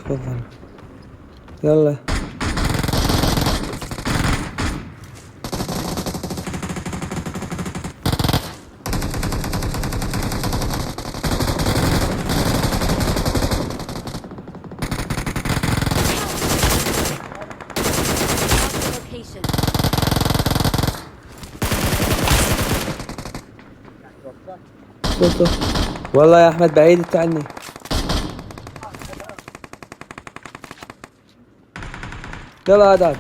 تفضل. يلا Location. شوف. والله يا احمد بعيد انت عني. يلا عداد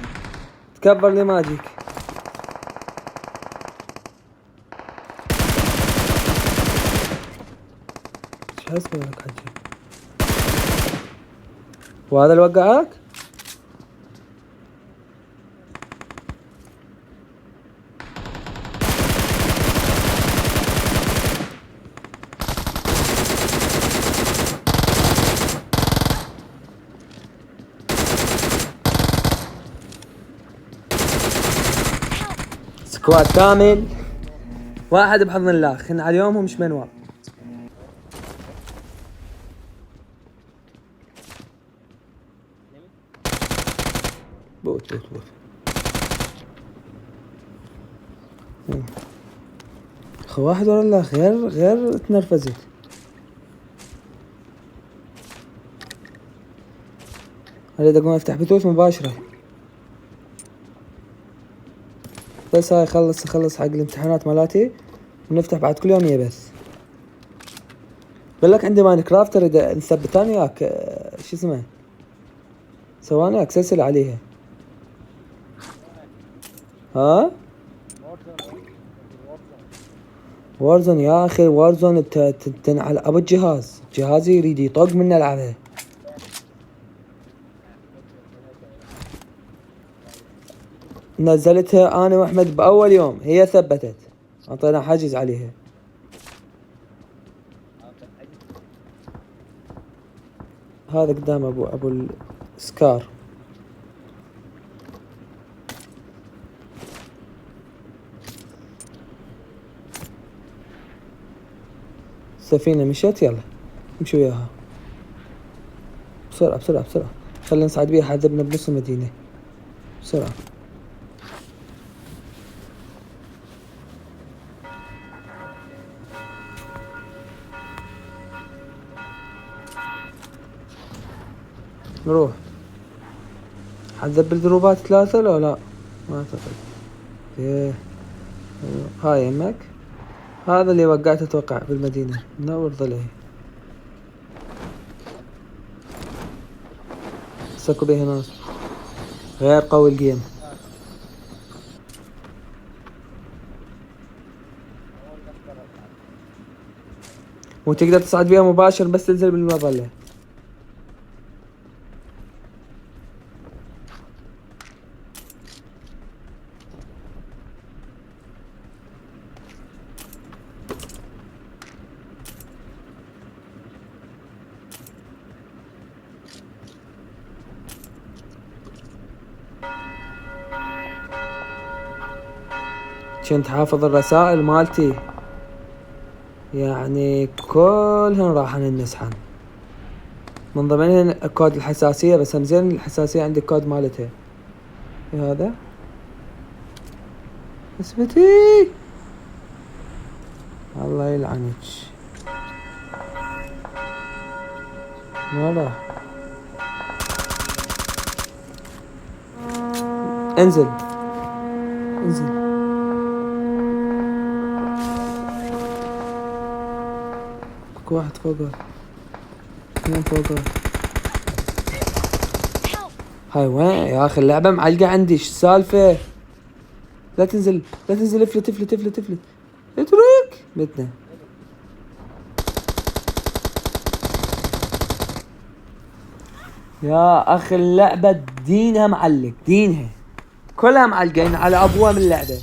تكبر لي ما اجيك. ايش حسبي لك حجي؟ وهذا اللي وقعك؟ سكواد كامل، واحد بحضن الله، خن على اليوم ومش منوع. بوت بوت بوت. اخو واحد ورا الله، غير تنرفزت. اريد اقوم افتح بثوث مباشرة، بس هاي خلص حق الامتحانات مالاتي ونفتح بعد كل يوم بس. بقول لك عندي ماين كرافت اريد نثبتان وياك، شو اسمه، سواني وياك سلسلة عليها. ها وارزون يا اخي، وارزون تنعل ابو الجهاز، جهازي يريد يطق من العبها. نزلتها انا واحمد باول يوم، هي ثبتت، اعطينا حاجز عليها. هذا قدام ابو السكار. السفينة مشت، يلا نمشي وياها بسرعة بسرعة بسرعة، خلينا نصعد بيها حذبنا بنص المدينة بسرعة. نروح. حذب الدروبات 3 لو لا؟ ما اعتقد. ايه هاي يمك، هذا اللي وقعته اتوقع بالمدينة، منور ظله. سكوا به ناس، غير قوي الجيم. وتقدر تصعد بيها مباشر بس تنزل بالمظلة. كنت حافظ الرسائل مالتي، يعني كلهن راح ننسحن، من ضمنهن كود الحساسية، بس هم زين الحساسية عندي كود مالتها. هذا اثبتي، الله يلعنك. ما راح. انزل انزل. اكو واحد فوقه، اثنين فوقه. هاي وين يا اخي اللعبة معلقة عندي، ايش السالفة؟ لا تنزل لا تنزل، افلت افلت افلت افلت، اترك متنا. يا اخي اللعبة دينها معلق، دينها كلها معلقين على ابوها من اللعبة.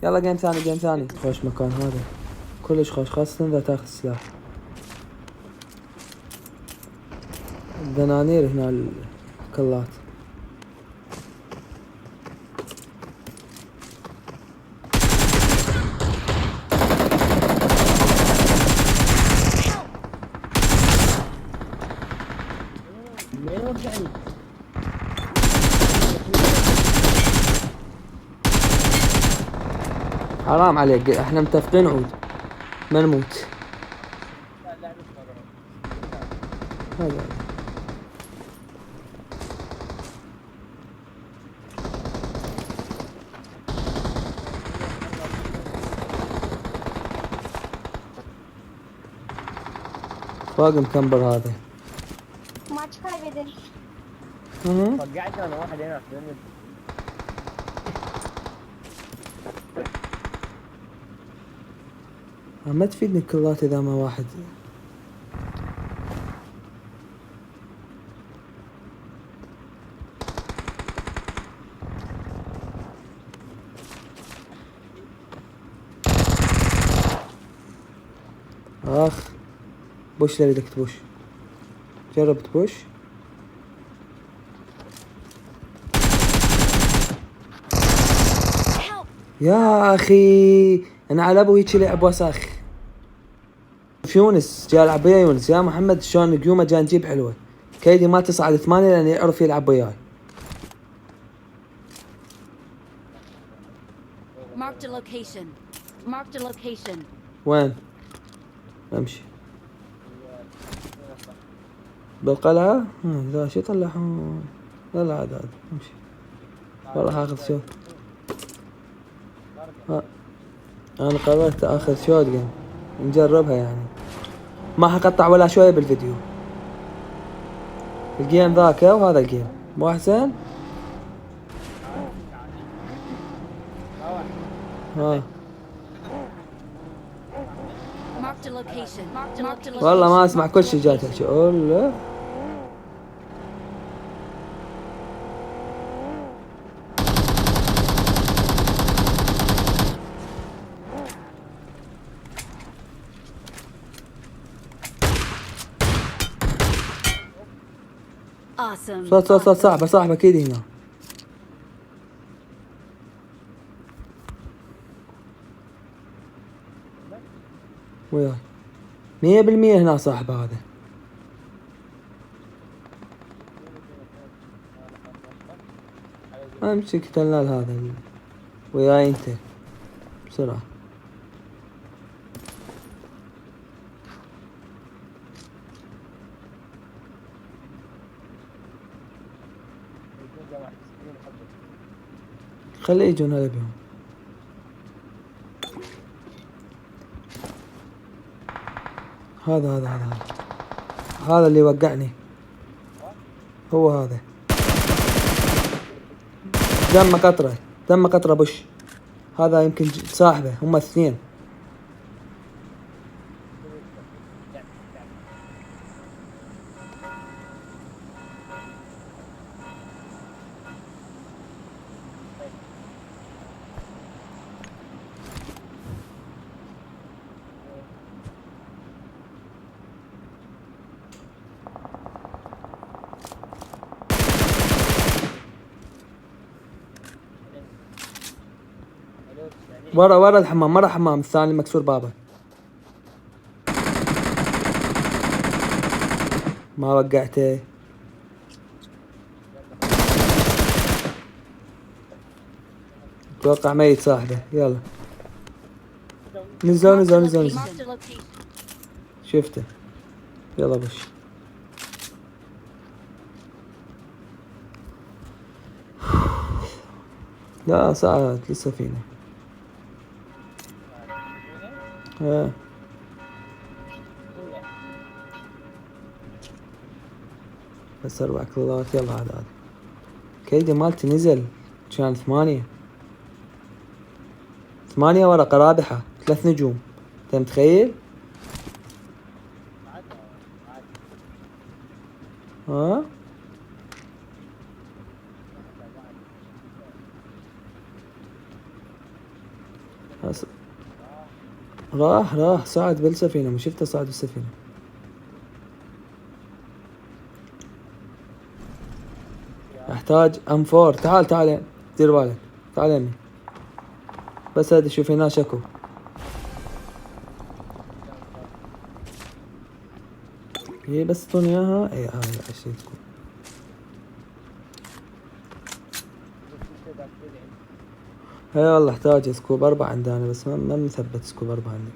يلا جيم ثاني جيم ثاني. خوش مكان هذا، كلش خوش، خاصة اذا تاخذ سلاح. الدنانير هنا الكلات. حرام عليك، احنا متفقين عود ما نموت. هذا فوق مكمبر هذا. ماتش kaybeder. وقعت انا واحد هنا في الدنيا. ما تفيدني الكلات اذا ما واحد. اخ بوش اللي بدك تبوش، جرب تبوش. يا اخي انا على ابو هيك لعب وسخ. يونس جاي يلعب ويا يونس. يا محمد شلون قيومه جاي نجيب حلوه. كيدي ما تصعد 8 لان يعرف يلعب وياي. Marked a location. Marked a location. وين؟ امشي بالقلعة. ذا شي طلعهم. لا عاد امشي. والله هاخذ شوت. انا قررت اخذ شوت جيم نجربها يعني. ما حقطع ولا شوية بالفيديو. الجيم ذاك وهذا الجيم مو احسن؟ ها Marked a location. Marked a location. والله ما اسمع كل شي جاي تحكي. والله Awesome. صوت صاحبه اكيد هنا. وياي 100% هنا صاحبه هذا. امسك تلال هذا وياي انت بسرعة. خليه يجون هلا بهم. هذا اللي وقعني. هو هذا دم قطرة بش. هذا يمكن صاحبه. هم اثنين. ورا الحمام. مرة حمام الثاني مكسور بابه. ما وقعته. اتوقع ميت صاحبه. يلا نزلوا. Marked a location. شفته. يلا بش. لا صعد لسه فينا. بس 4 كلات. يلا عاد كيدي مالتي نزل. كان 8 ورقة رابحة 3 نجوم. انت متخيل؟ ها راح صعد بالسفينة. مو شفته صعد بالسفينة. احتاج ام 4. تعال دير بالك. تعال يمي. بس هذا شوف هنا شكو. هي بس اعطوني اياها. اي هاي عشان تكون هي والله احتاج سكوب 4 عندنا بس ما مثبت سكوب 4 عندي.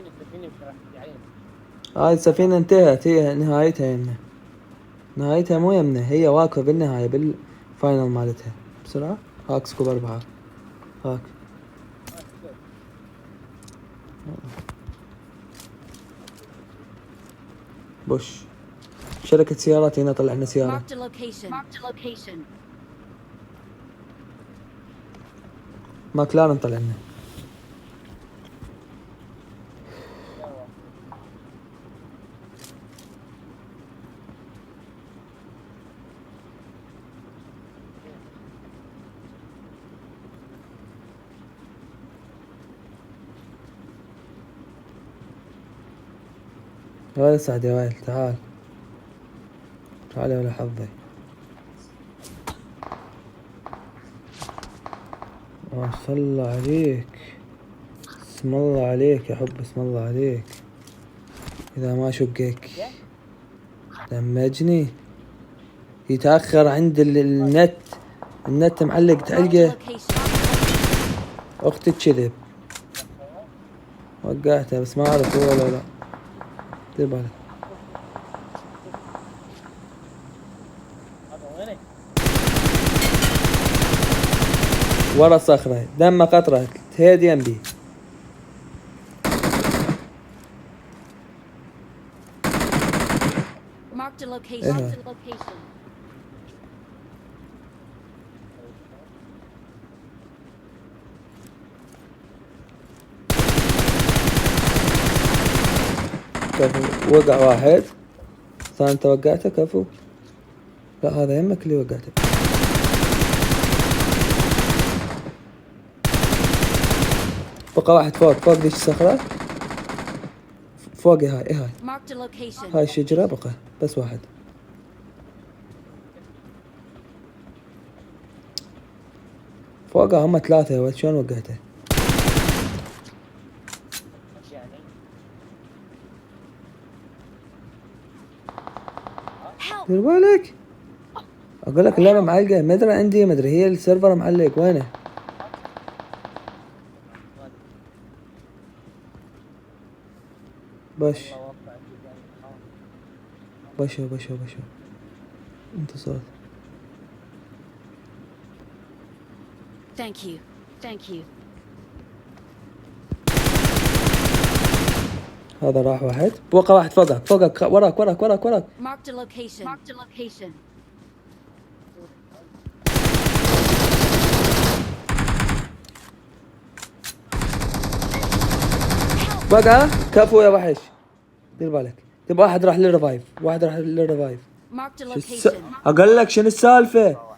السفينة مش راح يعني. هاي السفينة انتهت، هي نهايتها يمنا، نهايتها مو يمنا، هي واقفة بالنهاية بالفاينل مالتها. بسرعة هاك سكوب 4 هاك. بوش شركة سيارات هنا طلع لنا سيارة. Marked a location. Marked a location. ماكلارن طلع لنا. يا ويل سعد يا ويل، تعال تعال يا ولا حظي. ما شاء الله عليك، اسم الله عليك يا حب، اسم الله عليك. إذا ما شقك دمجني. يتأخر عند النت معلق Marked a تعلقه. location. أختي كذب وقعتها بس ما أعرف هو ولا لا. دير بالك. ورا صخرة دم قطرة تهدي يمبي. Marked a location. إيه. Marked a location. كفو وقع واحد. ثاني انت وقعته كفو. لا هذا يمك اللي وقعته. بقى واحد فوق ذيك الصخرة. فوقي هاي هاي Marked a location. هاي الشجرة بقى بس واحد. فوقها هم 3 يا ولد شلون وقعته؟ Help! دير بالك. اقول لك اللعبة معلقة، ما ادري عندي ما ادري هي السيرفر معلق وينه؟ بشو انت صوت. Thank you. Thank you. هذا راح واحد. بوقع واحد فوقك وراك Marked a location. Marked a location. بقى كفو يا وحش. دير بالك تبغى واحد راح للريفايف. Marked a شو location. اقول لك شنو السالفة؟